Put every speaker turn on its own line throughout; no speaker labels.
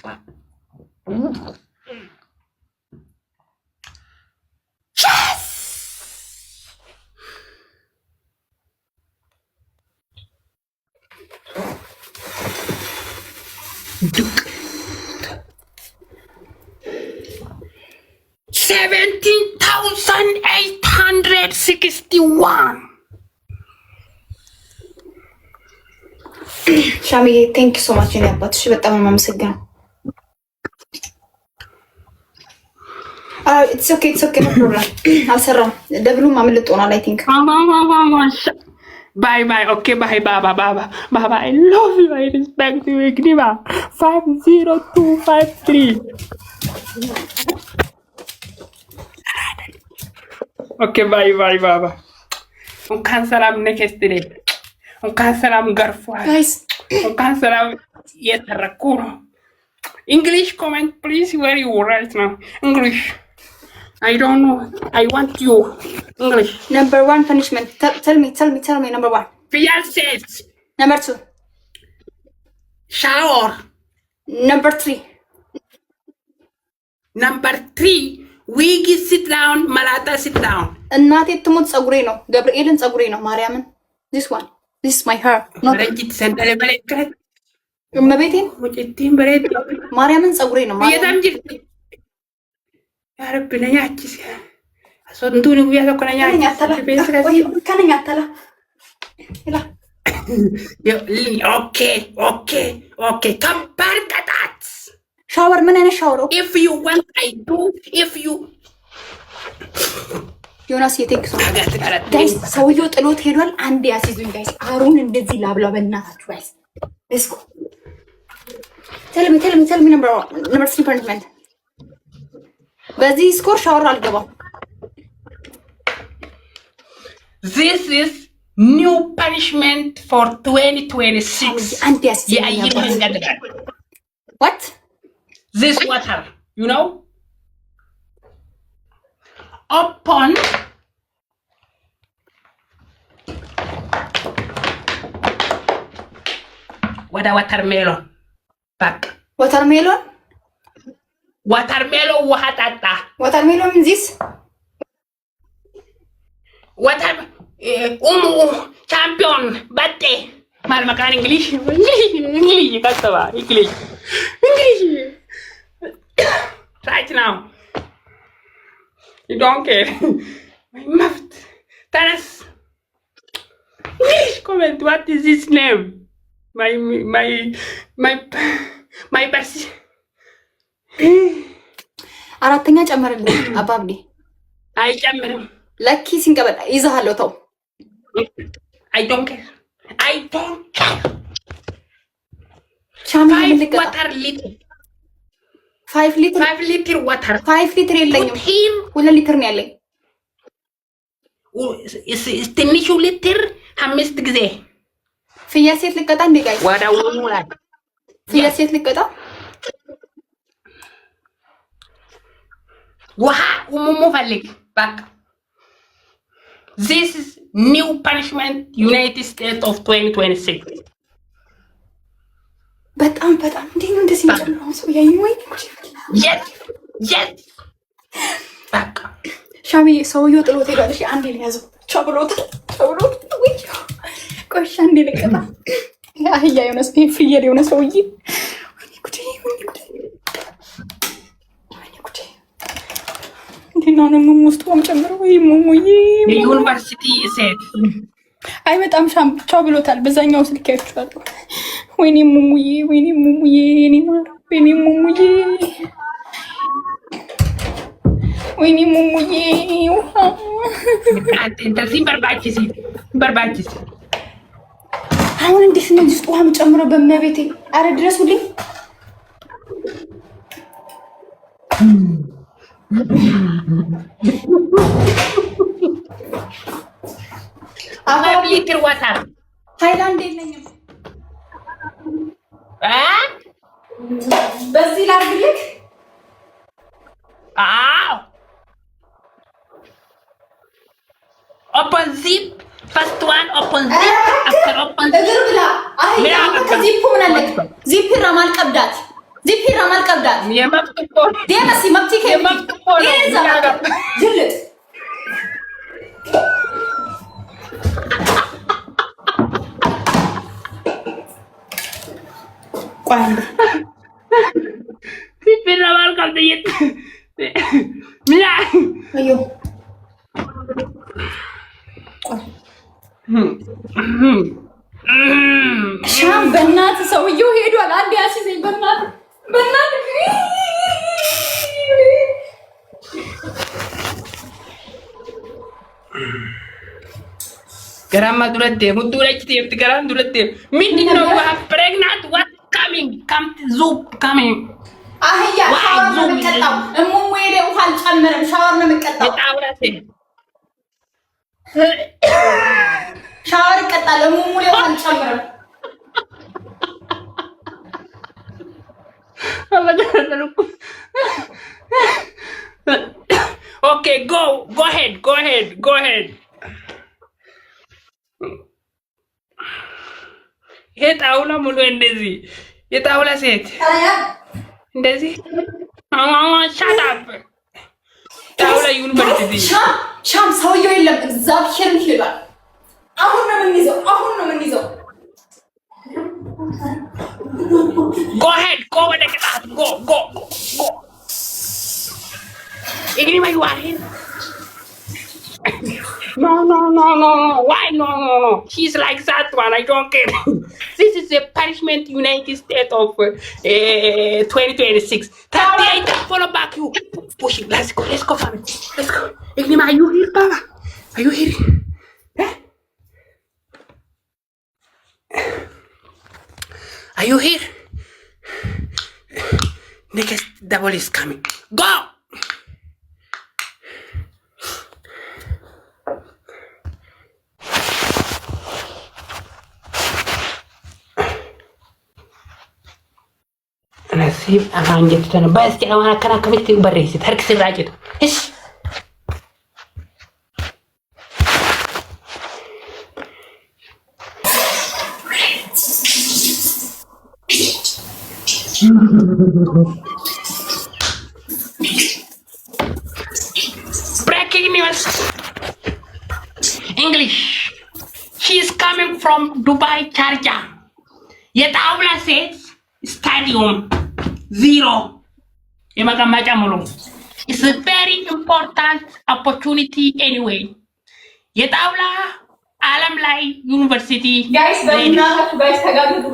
$17,861.
ሻሚ ቴንክ ዩ ሶ ማች ነው ያባትሽ በጣም ነው የማመሰግነው። ኢትስ ኦኬ ኖ ፕሮብለም። አልሰራም ደብሉም አምልጦናል አይ ቲንክ
Bye. Okay, bye. Baba. I love you. I respect you. Igniva 50253. Okay, bye. Baba. Unkan salam next day. Unkan salam garfwa.
guys.
Unkan salam yetarakuno. English comment, please. Where you right now? English. I don't know. I want you. English.
Number 1 punishment. Tell me number 1.
Fiancés.
Number 2.
Shower.
Number 3.
Number 3. Wig sit down. Malata sit down.
እናቴ ትሞት ጸጉሬ ነው። ገብርኤልን ጸጉሬ ነው። ማርያምን. This one. This is my hair.
ረጅት ሰንደለ በለከት
እመቤቴን
ሙጭቲን በረድ
ማርያምን ጸጉሬ ነው።
የታም ጅርት ያረብ ነኛችስ አሶንቱን ጉያ ተኮነኛ
ከነኛ አተላ ይላ
ኦኬ ከባድ ቅጣት
ሻወር ምን አይነት ሻወር?
if you want I do if you
ዮናስ የቴክስ ጋይስ ሰውዬው ጥሎት ሄዷል። አንዴ ያሲዙኝ ጋይስ አሩን እንደዚህ ላብላ በእናታችሁ ጋይስ let's go tell me number 3 punishment በዚህ ስኮር ሻወር አልገባም።
This is new punishment for 2026.
What?
This water, you know? Upon what a watermelon. Back.
Watermelon?
Watermelon wahatata.
Watermelon means this?
Water champion batte. Mal makan English. Kastava English. Right now. You don't care. My mouth. Taras. English comment. What is his name? My person.
አራተኛ ጨመረልኝ አባብዴ
አይጨምርም።
ለኪ ሲንቀበል ይዘሃለው ተው።
I don't care.
ሻሚ
water liter.
5 ሊትር
5 ሊትር water
5 ሊትር የለኝም 2 ሊትር ነው ያለኝ።
ትንሹ ሊትር 5 ጊዜ
ፍየል ሴት ልቀጣ እንዴ ጋይስ?
ወዳው ሙላት
ፍየል ሴት ልቀጣ
ውሃ ሙሙ ፈልግ ባክ This is new punishment United States of 2026.
በጣም እንዴ ነው እንደዚህ የሚጨምረው ሰው ያየኝ ወይ?
Yes. ባክ
ሻሚ ሰውዬው ጥሎት ሄዷል። እሺ አንዴ ልያዘው። ቻብሎት ወይ ቆይ አንዴ ልቀጣ። አህያ የሆነ ሰው ፍየል የሆነ ሰውዬ ወይኔ ጉዴ እንዴና ነው ሙሙስቱ ጨምረው ወይ ሙሙዬ
ዩኒቨርሲቲ ሴት
አይመጣም ሻምቻው ብሎታል። በዛኛው ስልክ ያቻለሁ። ወይኔ ሙሙዬ የኔ ማር ወይኔ ሙሙዬ
እንደዚህ በርባችስ
አሁን እንዴት ነው እዚህ ውሃ ጨምረው በመቤቴ አረ ድረሱልኝ።
አባብ ሊትር ዋተር
ሃይላንድ የለኝም። በዚህ ላድርግልህ?
አዎ open zip first one open zip after open
እግር ብላ አይ ዚፑ ምን አለ ዚፕ ራማል ቀብዳት ዚፒራ ማልቀብዳት
የመጥቆር
ደምሲ መብቲከ
የመጥቆር
ጅልጥ ቋንዳ
ዚፒራ ማልቀብዳት ሚያ
አዮ ሻም በእናት ሰውዬው ሄዷል። አንድ ያሲዘኝ በእናት
ገራማ ዱረቴ ሙዱረች ቴፕ ገራም ዱረቴ ምንድን ነው ፕሬግናንት ዋት ካሚንግ ካምት ዙፕ ካሚንግ
አህያ ሻወር ነው የምትቀጣው። እሙሙ ሄደ ውሃ አልጨምርም። ሻወር ነው የምትቀጣው። ሻወር እቀጣለሁ። እሙሙ ውሃ አልጨምርም።
Okay, go ahead. የጣውላ ሙሉ እንደዚህ የጣውላ ሴት እንደዚህ shut up ጣውላ ዩኒቨርሲቲ
ሻም ሰውዬው የለም። እግዚአብሔርን ሄዷል። አሁን ነው የምንይዘው።
Go ahead, go with the class. Go. Ignima, you are here. No. Why no? She's like that one. I don't care. This is the punishment United States of 2026. 38, follow back you. Push it. Let's go, family. Let's go. Ignima, are you here, Baba? Are you here? Huh? Are you here? Next double is coming. Go! نسيب أمان جدتنا بس كده وأنا كنا كبت بريسي تركز الراجل إيش breaking news English she's coming from Dubai Sharjah የጣውላ ሴት ስታዲየም 0 የመቀመጫ ሙሉ it's a very important opportunity anyway የጣውላ ዓለም ላይ ዩኒቨርሲቲ
ጋይስ በእናታችሁ ጋይስ ተጋግዙ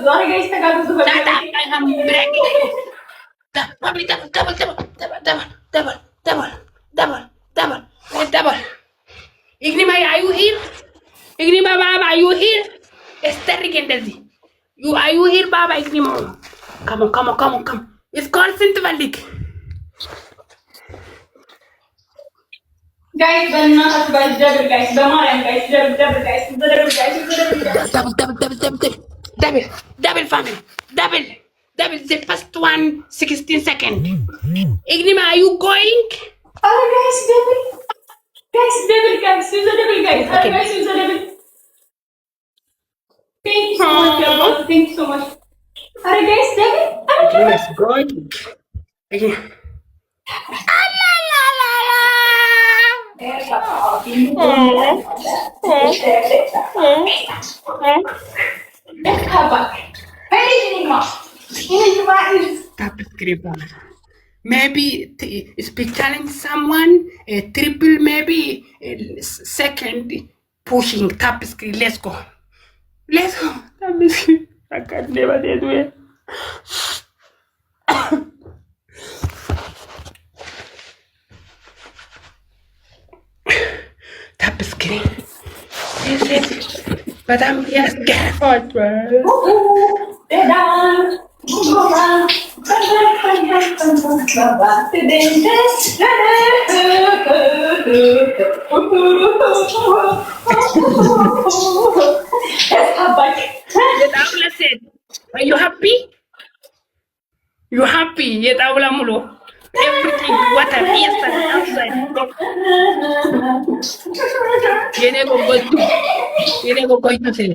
ዛሬ ጋይስ ተጋግዙ
double Ignima are you here Ignima Baba are you here Esther እንደዚህ are you here Baba Ignima come on it's called Sintvallik
guys በእናታችሁ ጋይስ ደብል ጋይስ በማርያም ጋይስ ደብል ጋይስ
double family double the first one 16 seconds Ignima are you going
oh guys double guys double guys use a double guys okay. Guys use a double thank you so much are guys double
yes going okay maybe speak challenge someone triple maybe second pushing tap screen let's go tap screen I can't never do it tap screen yes በጣም ያስገርፋል Are you happy? You happy? የጣውላ ሙሉ everything what I feel outside. Yene go going to say.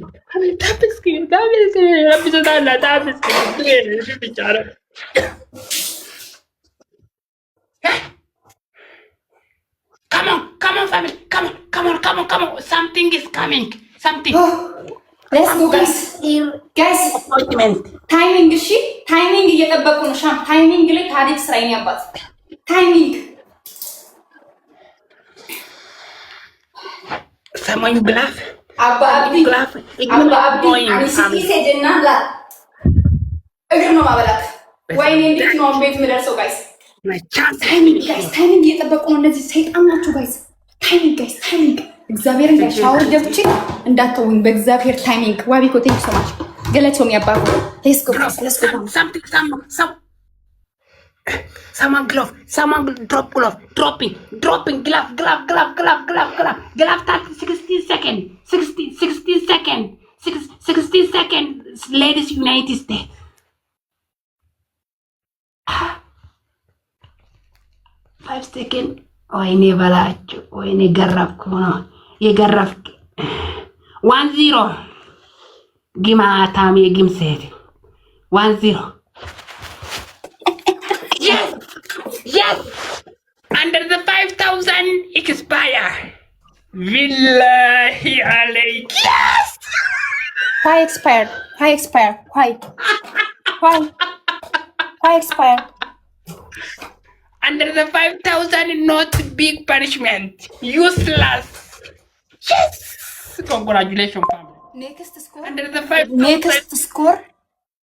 Tap screen. Come on, family. Come on. Something is coming. Something.
Let's go, guys. Guys, ታይሚንግ እሺ፣ ታይሚንግ እየጠበቁ ነው። ሻም ታይሚንግ ላይ ታሪክ ስራዬን ያባት ታይሚንግ
ሰማኝ ግላፍ
አባ አብዲ ሲሄድና ላ እግር ነው ማበላት። ወይኔ እንዴት ነው ቤት የምደርሰው? ጋይስ ታይሚንግ እየጠበቁ ነው እነዚህ ሰይጣን ናቸው። ጋይስ ታይሚንግ እግዚአብሔርን ጋር ሻወር ገብቼ እንዳትተውኝ በእግዚአብሔር ታይሚንግ። ዋቢ ኮቴጅ ሰማች ገለቶም ያባሩ ሌትስ ጎ
Someone glove, drop glove, dropping glove, 60 seconds, 60 seconds, ladies United States. Five seconds. ወይኔ በላችሁ፣ ወይኔ ገረፍኩ ነው የገረፍክ 1-0 ግማታም የግም ሴት 1-0 Yes! Under the 5,000 expire. Billahi alayk. Yes!
Why expired? Why expired?
Under the 5,000, not big punishment. Useless. Yes! Congratulations, family.
Next score.
Under the 5,000.
Next score.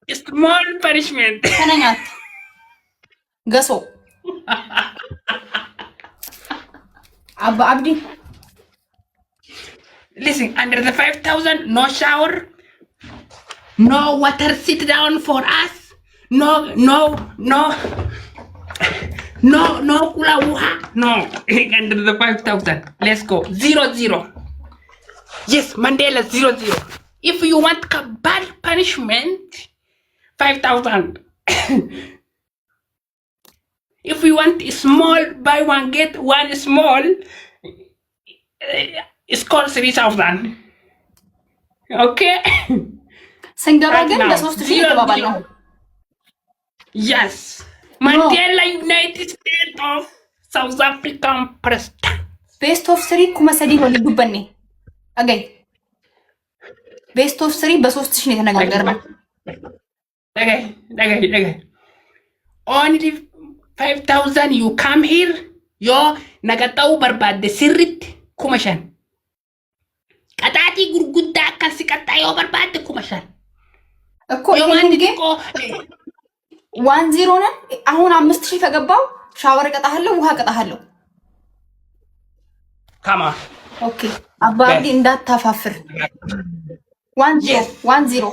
Small punishment.
Kananyat. Gaso. Abba Abdi.
Listen, under the 5,000, no shower, no water sit down for us, no kula wuha, no. Under the 5,000, let's go 0-0. Yes, Mandela 0-0. If you want bad punishment, 5,000. If we want small, buy one get one small, it's called 3,000. Okay?
Singapore again, that's supposed to be the
Yes. Mandela, United States of South African President.
Best of 3 kumasadi wali dubbanni. Again. Best of 3 በሶስት ሺህ ነው የተነጋገርነው።
Okay. Only 5,000 you come here, yo nagatau barbade sirrit kumashan. Katati gurgudda akasi katayo barbade kumashan.
እኮ ይሄን ግን 1-0 ነን። አሁን 5000 ከገባው ሻወር ቀጣሃለሁ፣ ውሃ ቀጣሃለሁ።
ካማ
ኦኬ አባዲ እንዳታፋፍር። 1-0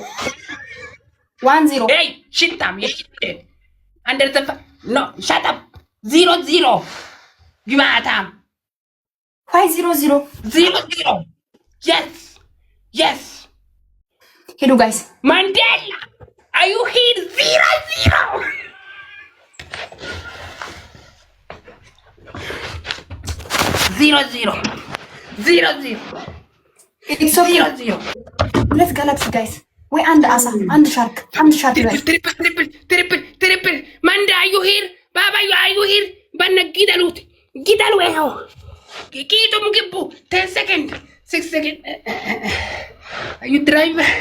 Hey, shitam, under the no, shut up. 0-0. Gimatam.
Why 0-0?
0-0. Yes.
Hello guys.
Mandela, are you here? 0-0. 0-0.
It's okay.
0-0.
Let's galaxy guys. ወይ አንድ አሳ አንድ ሻርክ
ትሪፕል ማንዳ አዩ ሂር ባባ አዩ ሂር በነ ጊደሉ ይኸው ቂጡም ግቡ 10 seconds 6 seconds አዩ ድራይቨር